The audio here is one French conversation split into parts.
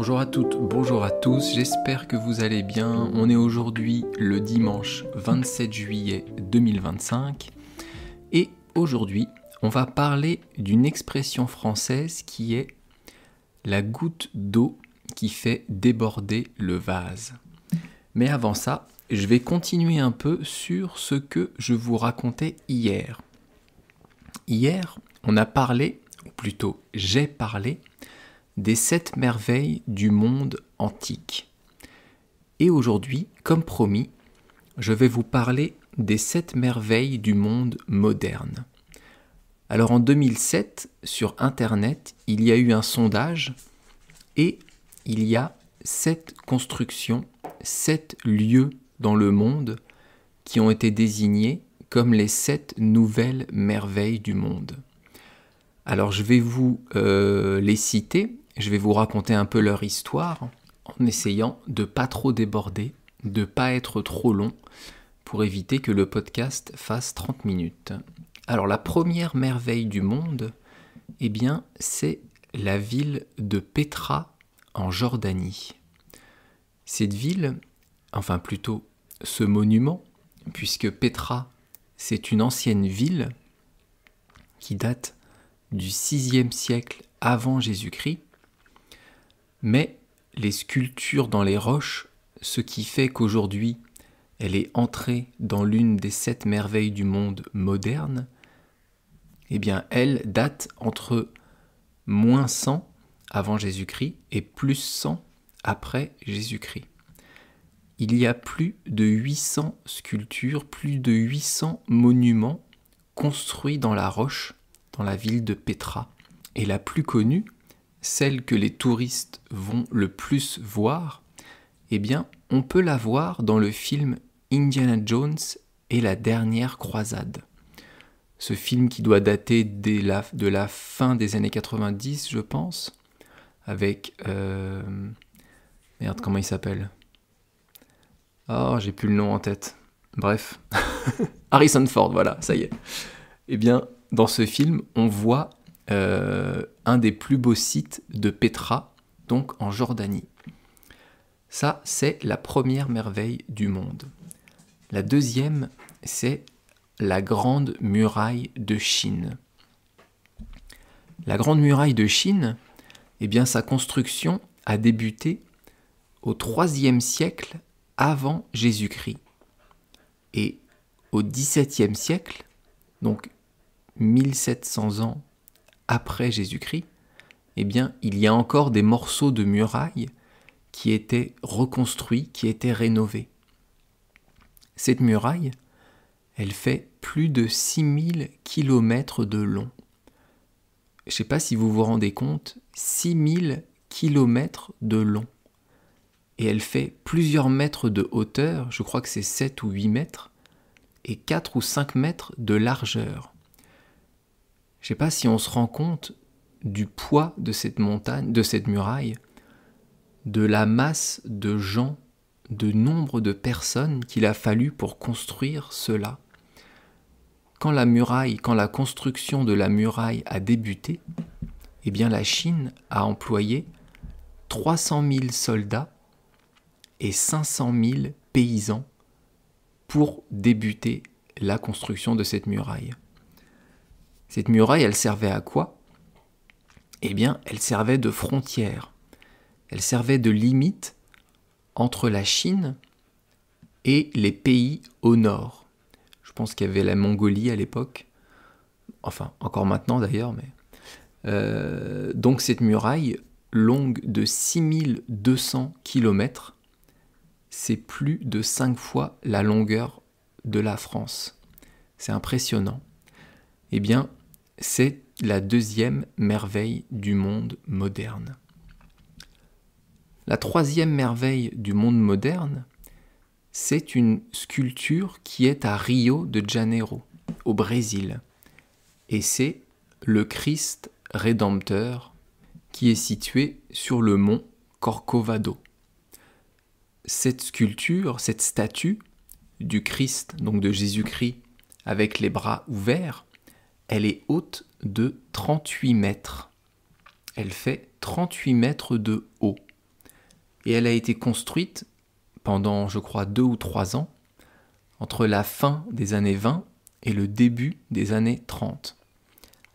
Bonjour à toutes, bonjour à tous, j'espère que vous allez bien. On est aujourd'hui le dimanche 27 juillet 2025 et aujourd'hui on va parler d'une expression française qui est la goutte d'eau qui fait déborder le vase. Mais avant ça, je vais continuer un peu sur ce que je vous racontais hier. Hier, on a parlé, ou plutôt j'ai parlé, des 7 merveilles du monde antique. Et aujourd'hui, comme promis, je vais vous parler des 7 merveilles du monde moderne. Alors en 2007, sur Internet, il y a eu un sondage et il y a 7 constructions, 7 lieux dans le monde qui ont été désignés comme les 7 nouvelles merveilles du monde. Alors je vais vous les citer. Je vais vous raconter un peu leur histoire en essayant de pas trop déborder, de pas être trop long pour éviter que le podcast fasse 30 minutes. Alors la première merveille du monde, eh bien, c'est la ville de Pétra en Jordanie. Cette ville, enfin plutôt ce monument, puisque Pétra, c'est une ancienne ville qui date du 6e siècle avant Jésus-Christ, mais les sculptures dans les roches, ce qui fait qu'aujourd'hui elle est entrée dans l'une des 7 merveilles du monde moderne, eh bien elle date entre moins 100 avant Jésus-Christ et plus 100 après Jésus-Christ. Il y a plus de 800 sculptures, plus de 800 monuments construits dans la roche, dans la ville de Pétra. Et la plus connue, celle que les touristes vont le plus voir, eh bien, on peut la voir dans le film Indiana Jones et la dernière croisade. Ce film qui doit dater de la fin des années 90, je pense, avec... Merde, comment il s'appelle ? Oh, j'ai plus le nom en tête. Bref. Harrison Ford, voilà, ça y est. Eh bien, dans ce film, on voit un des plus beaux sites de Pétra, donc en Jordanie. Ça, c'est la première merveille du monde. La deuxième, c'est la Grande Muraille de Chine. La Grande Muraille de Chine, eh bien, sa construction a débuté au IIIe siècle avant Jésus-Christ. Et au XVIIe siècle, donc 1700 ans après Jésus-Christ, eh bien, il y a encore des morceaux de murailles qui étaient reconstruits, qui étaient rénovés. Cette muraille, elle fait plus de 6000 km de long. Je ne sais pas si vous vous rendez compte, 6000 km de long. Et elle fait plusieurs mètres de hauteur, je crois que c'est 7 ou 8 mètres, et 4 ou 5 mètres de largeur. Je ne sais pas si on se rend compte du poids de cette montagne, de cette muraille, de la masse de gens, de nombre de personnes qu'il a fallu pour construire cela. Quand la construction de la muraille a débuté, eh bien la Chine a employé 300 000 soldats et 500 000 paysans pour débuter la construction de cette muraille. Cette muraille, elle servait à quoi ? Eh bien, elle servait de frontière. Elle servait de limite entre la Chine et les pays au nord. Je pense qu'il y avait la Mongolie à l'époque, enfin, encore maintenant d'ailleurs, mais... donc cette muraille, longue de 6200 km, c'est plus de 5 fois la longueur de la France. C'est impressionnant. Eh bien, c'est la deuxième merveille du monde moderne. La troisième merveille du monde moderne, c'est une sculpture qui est à Rio de Janeiro, au Brésil. Et c'est le Christ Rédempteur qui est situé sur le mont Corcovado. Cette sculpture, cette statue du Christ, donc de Jésus-Christ, avec les bras ouverts, elle est haute de 38 mètres. Elle fait 38 mètres de haut. et elle a été construite pendant, je crois, 2 ou 3 ans, entre la fin des années 20 et le début des années 30.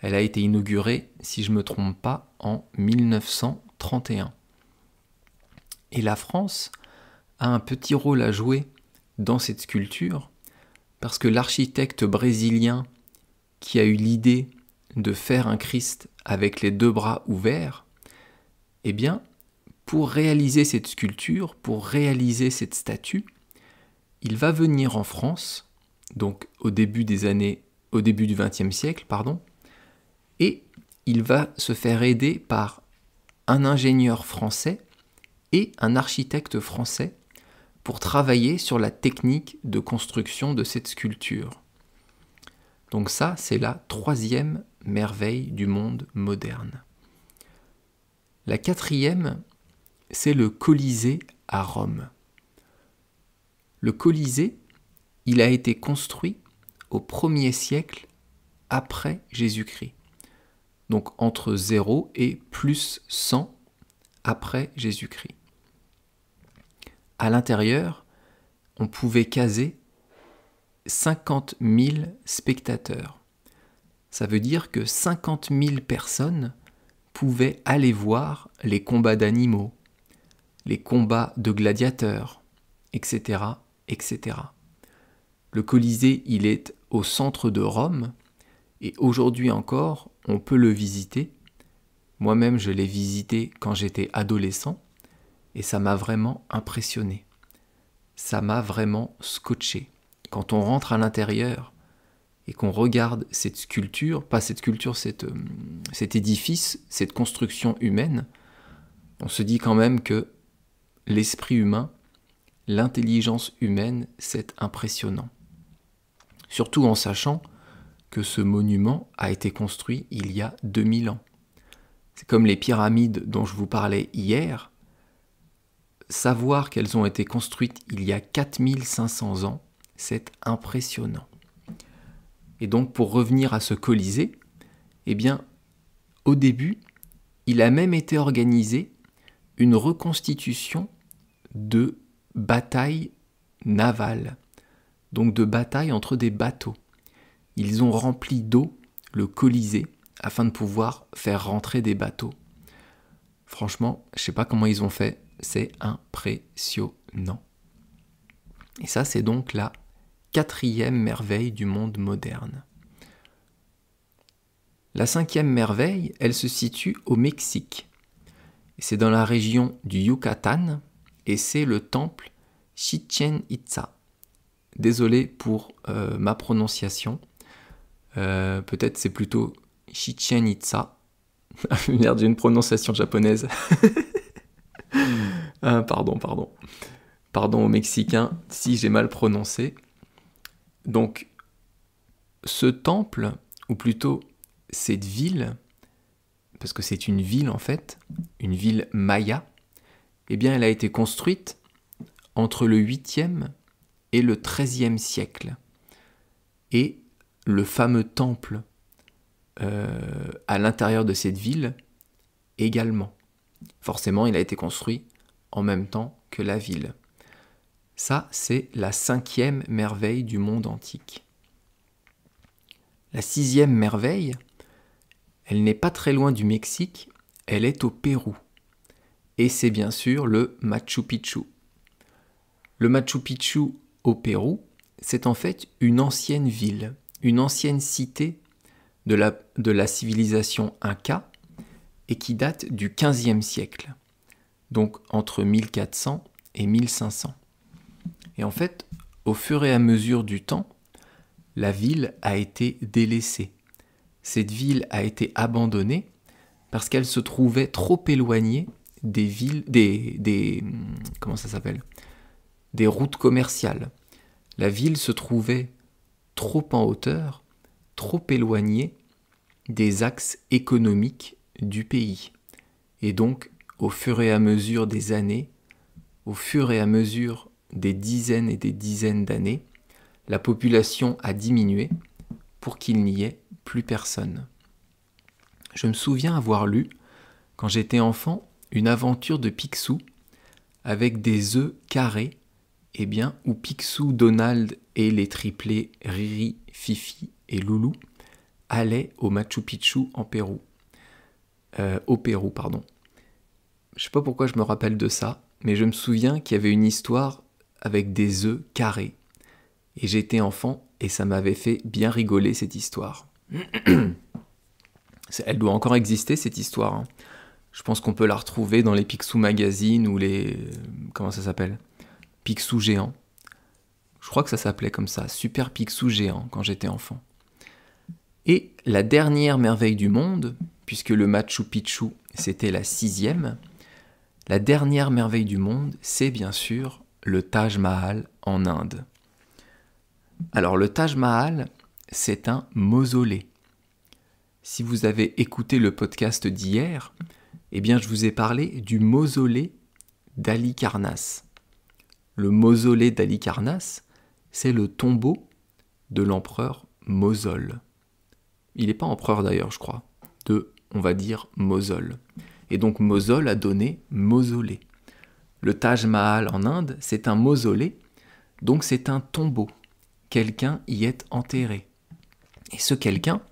Elle a été inaugurée, si je ne me trompe pas, en 1931. Et la France a un petit rôle à jouer dans cette sculpture, parce que l'architecte brésilien qui a eu l'idée de faire un Christ avec les 2 bras ouverts, eh bien, pour réaliser cette sculpture, pour réaliser cette statue, il va venir en France, donc au début du XXe siècle, et il va se faire aider par un ingénieur français et un architecte français pour travailler sur la technique de construction de cette sculpture. Donc ça, c'est la 3e merveille du monde moderne. La 4e, c'est le Colisée à Rome. Le Colisée, il a été construit au 1er siècle après Jésus-Christ. Donc entre 0 et plus 100 après Jésus-Christ. À l'intérieur, on pouvait caser 50 000 spectateurs. Ça veut dire que 50 000 personnes pouvaient aller voir les combats d'animaux, les combats de gladiateurs, etc., etc. Le Colisée, il est au centre de Rome, et aujourd'hui encore, on peut le visiter. Moi-même, je l'ai visité quand j'étais adolescent, et ça m'a vraiment impressionné. Ça m'a vraiment scotché. Quand on rentre à l'intérieur et qu'on regarde cette sculpture, pas cette sculpture, cet édifice, cette construction humaine, on se dit quand même que l'esprit humain, l'intelligence humaine, c'est impressionnant. Surtout en sachant que ce monument a été construit il y a 2000 ans. C'est comme les pyramides dont je vous parlais hier. Savoir qu'elles ont été construites il y a 4500 ans, c'est impressionnant. Et donc pour revenir à ce Colisée, eh bien, au début, il a même été organisé une reconstitution de batailles navales, donc de batailles entre des bateaux. Ils ont rempli d'eau le Colisée afin de pouvoir faire rentrer des bateaux. Franchement, je ne sais pas comment ils ont fait, c'est impressionnant. Et ça, c'est donc la 4e merveille du monde moderne. La 5e merveille, elle se situe au Mexique. C'est dans la région du Yucatan et c'est le temple Chichén Itzá. Désolé pour ma prononciation. Peut-être c'est plutôt Chichén Itzá. Merde, j'ai une prononciation japonaise. Pardon aux Mexicains si j'ai mal prononcé. Donc, ce temple, ou plutôt cette ville, parce que c'est une ville en fait, une ville maya, eh bien elle a été construite entre le 8e et le 13e siècle. Et le fameux temple à l'intérieur de cette ville également. Forcément, il a été construit en même temps que la ville. Ça, c'est la 5e merveille du monde antique. La 6e merveille, elle n'est pas très loin du Mexique, elle est au Pérou. Et c'est bien sûr le Machu Picchu. Le Machu Picchu au Pérou, c'est en fait une ancienne ville, une ancienne cité de la civilisation Inca et qui date du XVe siècle, donc entre 1400 et 1500. Et en fait, au fur et à mesure du temps, la ville a été délaissée. Cette ville a été abandonnée parce qu'elle se trouvait trop éloignée des routes commerciales. La ville se trouvait trop en hauteur, trop éloignée des axes économiques du pays. Et donc, au fur et à mesure des années, au fur et à mesure des dizaines et des dizaines d'années, la population a diminué pour qu'il n'y ait plus personne. Je me souviens avoir lu, quand j'étais enfant, une aventure de Picsou avec des œufs carrés, où Picsou, Donald et les triplés Riri, Fifi et Loulou allaient au Machu Picchu au Pérou. Je sais pas pourquoi je me rappelle de ça, mais je me souviens qu'il y avait une histoire avec des œufs carrés. Et j'étais enfant et ça m'avait fait bien rigoler cette histoire. Elle doit encore exister cette histoire, hein. Je pense qu'on peut la retrouver dans les Picsou Magazine ou les... Comment ça s'appelle ? Picsou Géant. Je crois que ça s'appelait comme ça, Super Picsou Géant, quand j'étais enfant. Et la dernière merveille du monde, puisque le Machu Picchu, c'était la 6e, la dernière merveille du monde, c'est bien sûr le Taj Mahal en Inde. Alors le Taj Mahal, c'est un mausolée. Si vous avez écouté le podcast d'hier, je vous ai parlé du mausolée d'Halicarnasse. Le mausolée d'Halicarnasse, c'est le tombeau de l'empereur Mosol. Il n'est pas empereur d'ailleurs, je crois, on va dire, Mosol. Et donc Mosol a donné mausolée. Le Taj Mahal en Inde, c'est un mausolée, donc c'est un tombeau. Quelqu'un y est enterré. Et ce quelqu'un,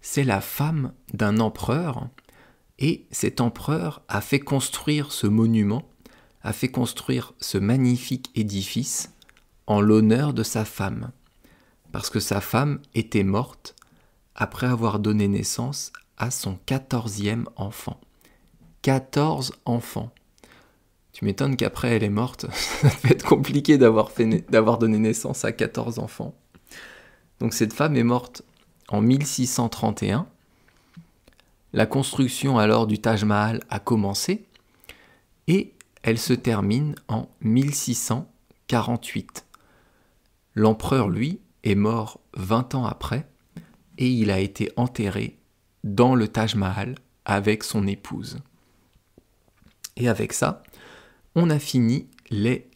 c'est la femme d'un empereur, et cet empereur a fait construire ce monument, a fait construire ce magnifique édifice en l'honneur de sa femme, parce que sa femme était morte après avoir donné naissance à son 14e enfant. 14 enfants. Tu m'étonnes qu'après elle est morte, ça va être compliqué d'avoir donné naissance à 14 enfants. Donc cette femme est morte en 1631. La construction alors du Taj Mahal a commencé et elle se termine en 1648. L'empereur, lui, est mort 20 ans après et il a été enterré dans le Taj Mahal avec son épouse. Et avec ça, on a fini les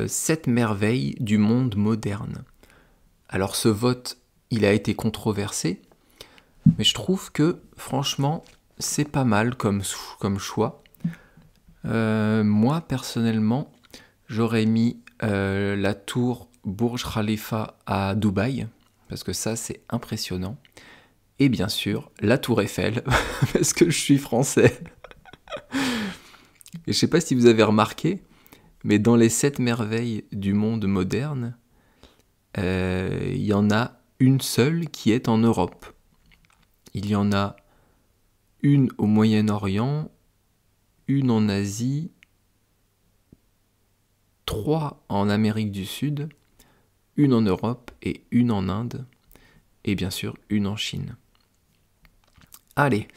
7 merveilles du monde moderne. Alors ce vote, il a été controversé, mais je trouve que, franchement, c'est pas mal comme choix. Moi, personnellement, j'aurais mis la tour Burj Khalifa à Dubaï, parce que ça, c'est impressionnant. Et bien sûr, la tour Eiffel, parce que je suis français. Et je sais pas si vous avez remarqué, mais dans les 7 merveilles du monde moderne, il y en a une seule qui est en Europe. Il y en a une au Moyen-Orient, une en Asie, 3 en Amérique du Sud, une en Europe et une en Inde, et bien sûr une en Chine. Allez,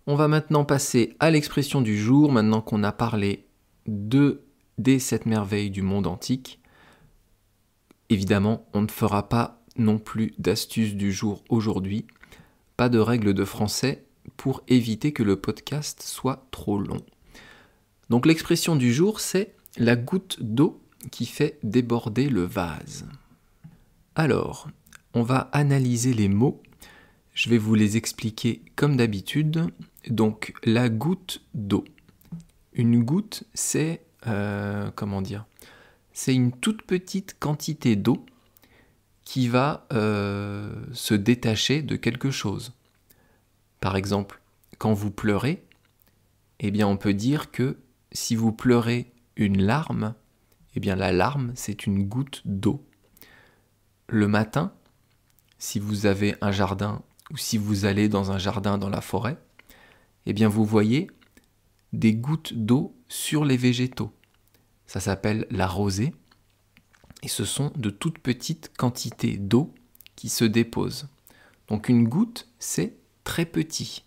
on va maintenant passer à l'expression du jour, maintenant qu'on a parlé des 7 merveilles du monde antique. Évidemment, on ne fera pas non plus d'astuces du jour aujourd'hui, pas de règles de français pour éviter que le podcast soit trop long. Donc l'expression du jour, c'est la goutte d'eau qui fait déborder le vase. Alors, on va analyser les mots. Je vais vous les expliquer comme d'habitude. Donc, la goutte d'eau. Une goutte, c'est c'est une toute petite quantité d'eau qui va se détacher de quelque chose. Par exemple, quand vous pleurez, on peut dire que si vous pleurez une larme, la larme, c'est une goutte d'eau. Le matin, si vous avez un jardin ou si vous allez dans un jardin dans la forêt, vous voyez des gouttes d'eau sur les végétaux. Ça s'appelle la rosée et ce sont de toutes petites quantités d'eau qui se déposent. Donc une goutte, c'est très petit.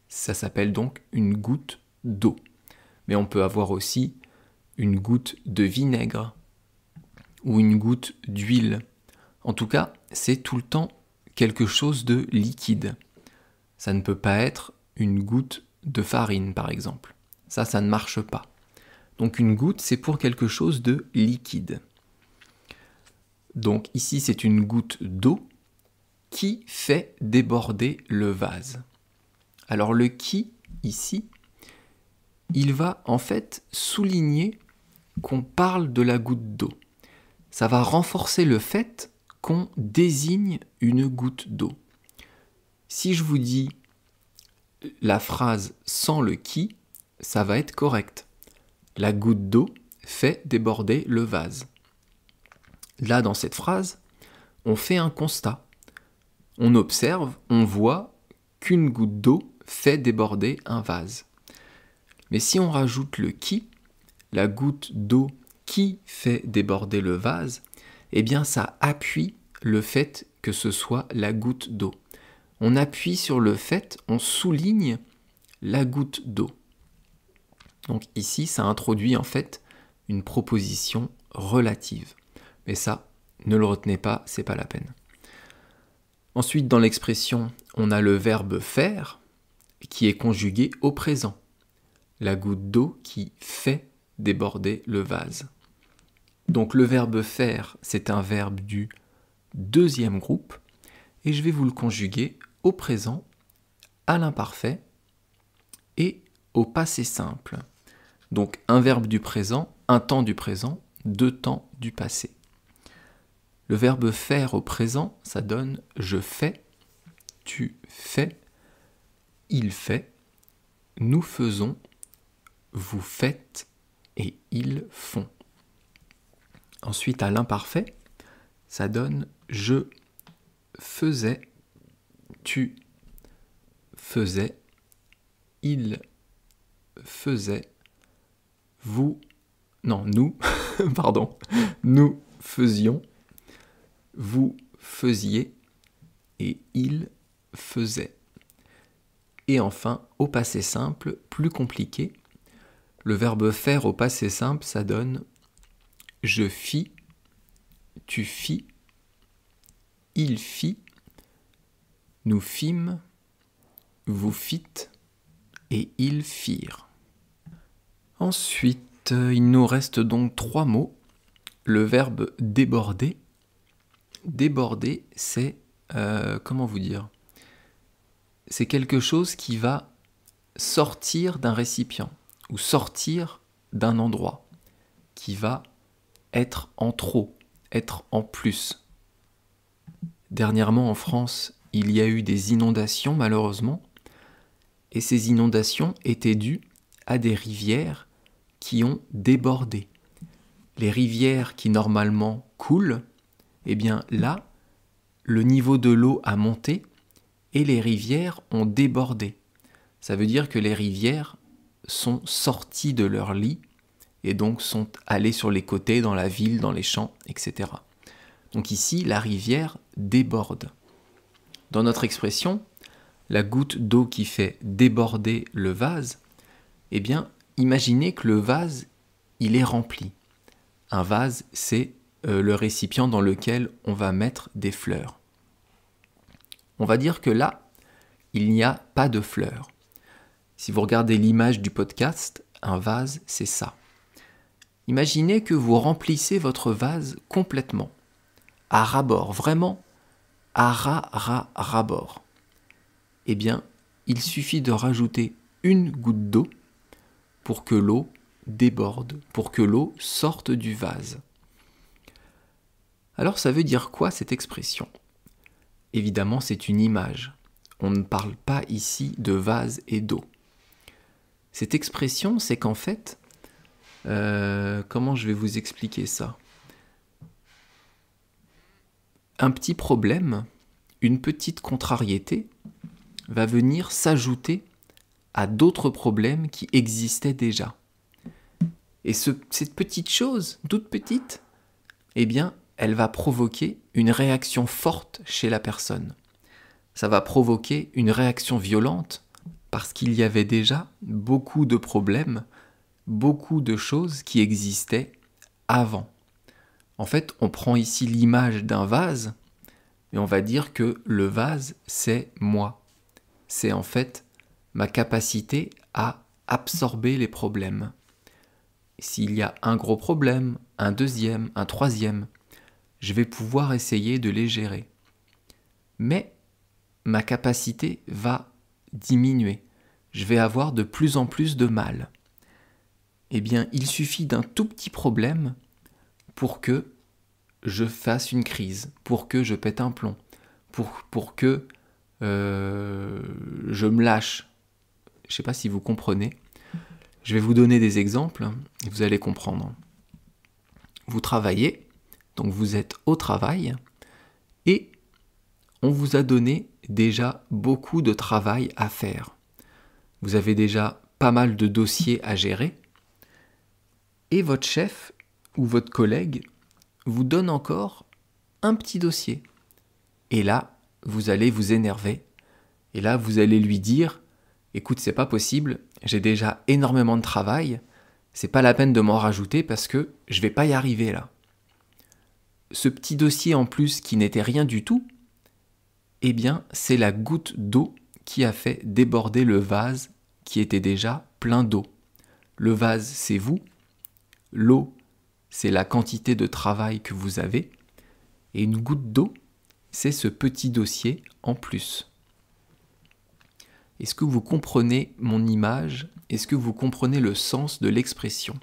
Ça s'appelle donc une goutte d'eau. Mais on peut avoir aussi une goutte de vinaigre ou une goutte d'huile. En tout cas, c'est tout le temps quelque chose de liquide. Ça ne peut pas être une goutte de farine, par exemple. Ça ne marche pas. Donc une goutte, c'est pour quelque chose de liquide. Donc ici, c'est une goutte d'eau qui fait déborder le vase. Alors le qui, ici, il va en fait souligner qu'on parle de la goutte d'eau. Ça va renforcer le fait qu'on désigne une goutte d'eau. Si je vous dis la phrase sans le qui, ça va être correct. La goutte d'eau fait déborder le vase. Là, dans cette phrase, on fait un constat. On observe, on voit qu'une goutte d'eau fait déborder un vase. Mais si on rajoute le qui, la goutte d'eau qui fait déborder le vase, eh bien ça appuie le fait que ce soit la goutte d'eau. On appuie sur le fait, on souligne la goutte d'eau. Donc ici, ça introduit en fait une proposition relative. Mais ça, ne le retenez pas, c'est pas la peine. Ensuite, dans l'expression, on a le verbe faire qui est conjugué au présent. La goutte d'eau qui fait déborder le vase. Donc le verbe faire, c'est un verbe du deuxième groupe et je vais vous le conjuguer au présent, à l'imparfait et au passé simple. Donc un verbe du présent, un temps du présent, deux temps du passé. Le verbe faire au présent, ça donne je fais, tu fais, il fait, nous faisons, vous faites et ils font. Ensuite, à l'imparfait, ça donne je faisais, tu faisais, il faisait, nous, nous faisions, vous faisiez et il faisait. Et enfin, au passé simple, plus compliqué, le verbe faire au passé simple, ça donne je fis, tu fis, il fit, nous fîmes, vous fîtes et ils firent. Ensuite, il nous reste donc 3 mots. Le verbe déborder. Déborder, c'est, comment vous dire ? C'est quelque chose qui va sortir d'un récipient ou sortir d'un endroit, qui va être en trop, être en plus. Dernièrement en France, il y a eu des inondations malheureusement, et ces inondations étaient dues à des rivières qui ont débordé. Les rivières qui normalement coulent, eh bien là, le niveau de l'eau a monté et les rivières ont débordé. Ça veut dire que les rivières sont sorties de leur lit et donc sont allées sur les côtés, dans la ville, dans les champs, etc. Donc ici, la rivière déborde. Dans notre expression, la goutte d'eau qui fait déborder le vase, eh bien, imaginez que le vase, il est rempli. Un vase, c'est le récipient dans lequel on va mettre des fleurs. On va dire que là, il n'y a pas de fleurs. Si vous regardez l'image du podcast, un vase, c'est ça. Imaginez que vous remplissez votre vase complètement, à ras-bord, vraiment à ras-bord. Eh bien, il suffit de rajouter une goutte d'eau pour que l'eau déborde, pour que l'eau sorte du vase. Alors ça veut dire quoi cette expression ? Évidemment, c'est une image. On ne parle pas ici de vase et d'eau. Cette expression, c'est qu'en fait, comment je vais vous expliquer ça ? Un petit problème, une petite contrariété, va venir s'ajouter à d'autres problèmes qui existaient déjà. Et cette petite chose, toute petite, eh bien, elle va provoquer une réaction forte chez la personne. Ça va provoquer une réaction violente parce qu'il y avait déjà beaucoup de problèmes, beaucoup de choses qui existaient avant. En fait, on prend ici l'image d'un vase et on va dire que le vase, c'est moi. C'est en fait ma capacité à absorber les problèmes. S'il y a un gros problème, un deuxième, un troisième, je vais pouvoir essayer de les gérer. Mais ma capacité va diminuer. Je vais avoir de plus en plus de mal. eh bien, il suffit d'un tout petit problème pour que je fasse une crise, pour que je pète un plomb, pour que je me lâche. Je ne sais pas si vous comprenez. Je vais vous donner des exemples et vous allez comprendre. Vous travaillez, donc vous êtes au travail et on vous a donné déjà beaucoup de travail à faire. Vous avez déjà pas mal de dossiers à gérer et votre chef ou votre collègue vous donne encore un petit dossier. Et là, vous allez vous énerver. Et là, vous allez lui dire « Écoute, c'est pas possible, j'ai déjà énormément de travail, c'est pas la peine de m'en rajouter parce que je vais pas y arriver là. » Ce petit dossier en plus qui n'était rien du tout, eh bien, c'est la goutte d'eau qui a fait déborder le vase qui était déjà plein d'eau. Le vase, c'est vous. L'eau, c'est la quantité de travail que vous avez. Et une goutte d'eau, c'est ce petit dossier en plus. Est-ce que vous comprenez mon image ? Est-ce que vous comprenez le sens de l'expression ?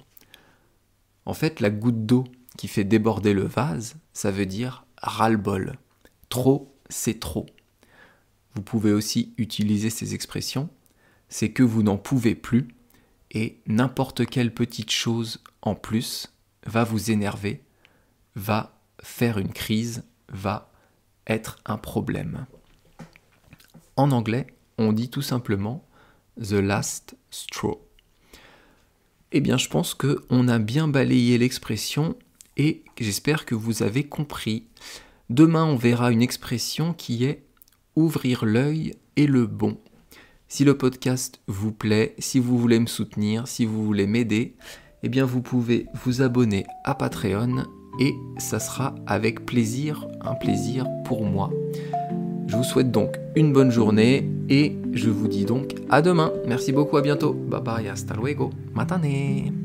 En fait, la goutte d'eau qui fait déborder le vase, ça veut dire ras-le-bol. Trop, c'est trop. Vous pouvez aussi utiliser ces expressions. C'est que vous n'en pouvez plus et n'importe quelle petite chose en plus va vous énerver, va faire une crise, va être un problème. En anglais, on dit tout simplement « the last straw ». Eh bien, je pense qu'on a bien balayé l'expression et j'espère que vous avez compris. Demain, on verra une expression qui est « ouvrir l'œil et le bon ». Si le podcast vous plaît, si vous voulez me soutenir, si vous voulez m'aider, eh bien vous pouvez vous abonner à Patreon et ça sera avec plaisir, un plaisir pour moi. Je vous souhaite donc une bonne journée et je vous dis donc à demain. Merci beaucoup, à bientôt. Bye bye, hasta luego. Matane.